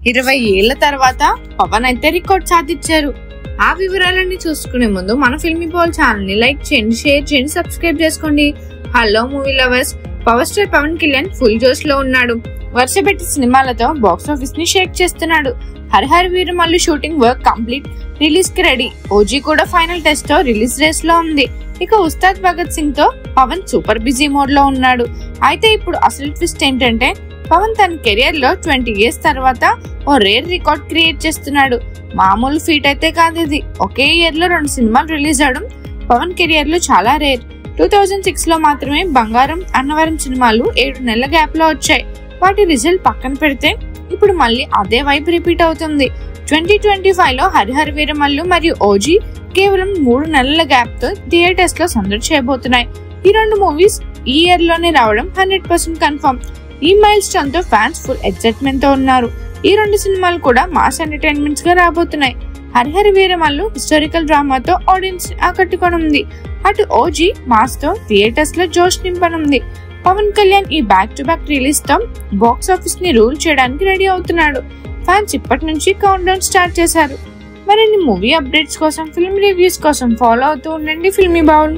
20 ఏళ్ల తర్వాత పవన్ అయితే రికార్డ్ సాధించారు. ఆ వివరాలన్నీ చూసుకునే ముందు మన ఫిల్మీ బాల్ ఛానల్ ని లైక్ చేయండి, షేర్ చేయండి, సబ్స్క్రైబ్ చేసుకోండి. Hello movie lovers, power star Pawan Kalyan full జోష్ లో ఉన్నాడు. వరుసపెట్టి సినిమాలతో బాక్స్ ఆఫీస్ ని షేక్ చేస్తున్నాడు. Harihara Veeramallu shooting work complete, release కి రెడీ. ఓజీ కూడా ఫైనల్ టెస్ట్ తో రిలీజ్ రేస్ లో ఉంది. ఇక ఉస్తాద్ భగత్ సింగ్ తో పవన్ సూపర్ బిజీ మోడ్ లో ఉన్నాడు. అయితే ఇప్పుడు అసలు ట్విస్ట్ ఏంటంటే పవన్ తన కెరియర్ లో 20 years తర్వాత ఓ రేర్ రికార్డ్ క్రియేట్ చేస్తున్నాడు. మామూలు ఫీట్ అయితే కాదు ఇది. ఒకే ఇయర్ లో 2 సినిమాలు రిలీజ్ అవడం పవన్ కెరియర్ లో చాలా రేర్. 2006 లో మాత్రమే బంగారం, అన్నవరం సినిమాలు 7 నెలల గ్యాప్ లో వచ్చాయి. వాటి రిజల్ట్ పక్కన పెడితే ఇప్పుడు మళ్ళీ అదే వైపు రిపీట్ అవుతుంది. 2025 లో హరిహర వీరమల్లు మరియు ఓజీ కేవలం 3 నెలల గ్యాప్ తో థియేటర్స్ లో సందడి చేయబోతున్నాయి. ఈ 2 మూవీస్ ఈ ఇయర్ లోనే రావడం 100% కన్ఫర్మ్. ఈ మైల్ స్టోన్ తో ఫ్యాన్స్ ఫుల్ ఎక్సైట్మెంట్ తో ఉన్నారు. ఈ 2 సినిమాలు కూడా మాస్ ఎంటర్టైన్మెంట్స్ గా రాబోతున్నాయి. హరిహర వీరమల్లు హిస్టారికల్ డ్రామాతో ఆడియన్స్ ఆకట్టుకోనుంది. అటు ఓజీ మాస్ తో థియేటర్స్ లో జోష్ నింపనుంది. పవన్ కళ్యాణ్ ఈ బ్యాక్ టు బ్యాక్ రిలీజ్ తో బాక్స్ ఆఫీస్ ని రూల్ చేయడానికి రెడీ అవుతున్నాడు. ఫ్యాన్స్ ఇప్పటి నుంచి కౌంట్ డౌన్ స్టార్ట్ చేశారు. మరిన్ని మూవీ అప్డేట్స్ కోసం, ఫిల్మ్ రివ్యూస్ కోసం ఫాలో అవుతూ ఉండండి ఫిల్మీ బౌల్.